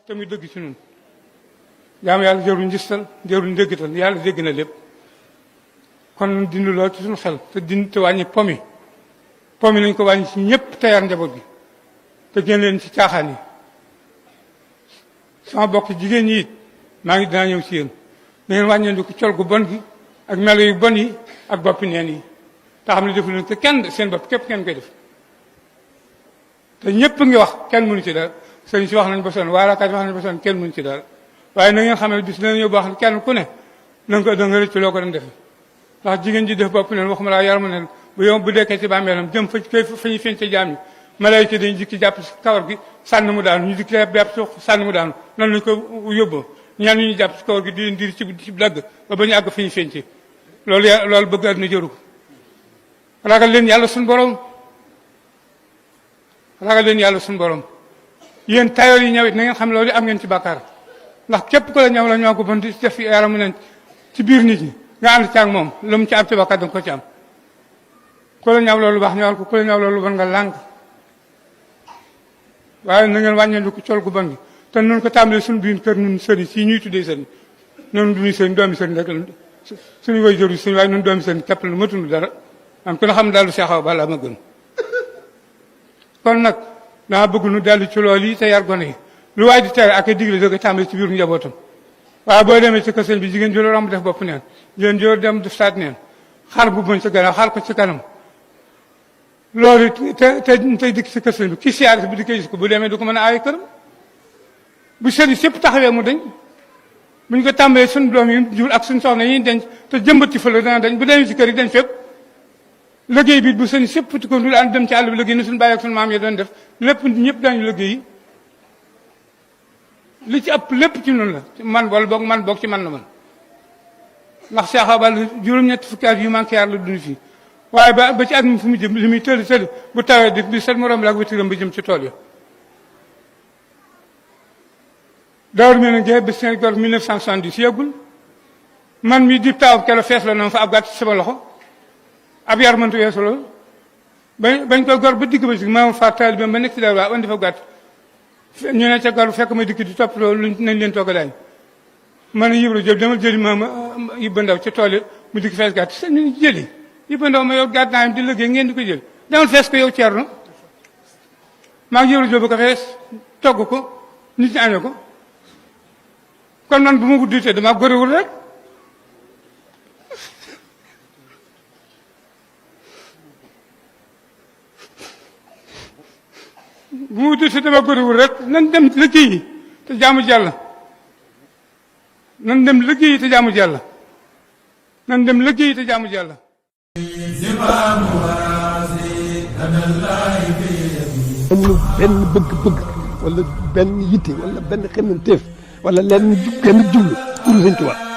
te muy dëgg ci ñun jaam yàlla jarul njistal jarul ndéggatal yàlla dégg na lépp kon dindi lool ci suñu xel te wàññi pomi nañ ko wàññi ci ñëpp te yar njaboot gi te génn leen ci caaxaan yi sama bokk jigéen ñi it maa ngi dinaa ñëw ci yéen na ngeen wàññeeku ko col gu bon gi ak melo yu bon yi ak boppi neen yi te xam ne defu leen te kenn seen bopp képp ngeen koy def te ñëpp ngi wax kenn mënu ci dara sëñ si wax nañ ba sonn waaraakaat wax nañ ba sonn kenn mënu ci dara waaye na ngeen xam ne bis dina ñëw boo xam ne kenn ku ne da nga rëcc loo ko doon defe ndax jigéen ji def bopp neen waxuma laa yaramu neen bu yow bu dekkee ci bàmmeelam jëm fa ñuy feeñ ci jaam ñi malayka dañu jikki jàpp ci kawar gi sànni mu daanu ñu dikki jàpp ci sànni mu daanu noonu lañ ko yóbboo ñaan ñu jàpp ci kawar gi di leen diri ci dagg ba ñu àgg fi ñu feeñ ci loolu bëgg àdduna jëru ko ragal leen yàlla suñu borom ragal leen yàlla suñu borom yéen tayoor yi ñëwit na ngeen xam loolu am ngeen ci bàkkaar ndax képp ku la ñëw la ñoo ko bon di def yaramu leen ci biir nit ñi nga ànd ci ak moom lu mu ci am ci bàkkaar danga ko ci am ku la ñaw loolu baax ñëwal ko ku la ñaw loolu bon nga làng waaye na ngeen wàññeeku ko col gu bon gi te nun ko tàmbalee suñu biir kër nun sëriñ si ñuy tuddee sëriñ noonu duñuy sëriñ doomi sëriñ rek suñu way jëru suñu waaye nun doomi sëriñ képp la matunu dara am ku ne xam daal lu seexaw bala ma gën kon nag dama bëgg nu dellu ci loolu yi te yar gone yi lu waay di tere ak a digle dëgg tàmbali ci biir njabootam waaye boo demee ci kër sëriñ bi jigéen ji la romb def bopp neen jigéen ji dem def saat neen xar bu bon ci gannaaw xar ko ci kanam loolu tey dikk ci kër sëriñ bi ki siyaare bi di koy gis ko bu demee du ko mën a aaye këram bu sëriñ sépp taxawee mu dañ buñ ko tàmbalee suñu doom yi jur ak suñu soxna yi denc te jëmbati fa la dana dañ bu demee ci kër yi dañ fépp liggéey bi bu sëriñ sépp ti ko dul ànd dem ci àll bi liggéey ni suñu bàyyi ak suñu maam yi doon def lépp ñëpp dañu liggéey li ci ëpp lépp ci noonu la man boog ci man la man ndax Cheikh Abal juróom-ñetti fukki at yu manqué yàlla dund fii waaye ba ci at mi fu mu jëm li muy tëdd bu tawee di set morom la ak wétiram ba jëm ci tool ya Darou mi ne ngeen ba seen gor 1970 yëggul man mi di taw kelo fees la noonu fa ab gàtt ci sama loxo ab yar mëntu weesu loolu bañ koy gor ba digg ba si ma fa taalibe ba nekk ci Darou waa andi fa gàtt ñu ne ca gor fekk ma dikk di topp loolu nañ leen toog a daañ man Ibra Diop demal jëli ma Ibba Ndaw ci tool yi mu dikk fees gàtt seen ñu jëli Ibba Ndaw ma yow gàtt naa di liggéey ngeen di ko jël demal fees ko yow Theirno maa ngi Ibra Diop ko fees togg ko nit ñi añee ko kon man bu ma gudditee dama góorewul rek bu ma gudditee dama góorewul rek nan dem liggéeyi te jaamu Yàlla nan dem liggéeyi te jaamu Yàlla nan dem liggéeyi te jaamu Yàlla amul benn bëgg-bëgg wala benn yitte wala benn xemmanteef wala lenn jublu pour Sëñ Tuubaa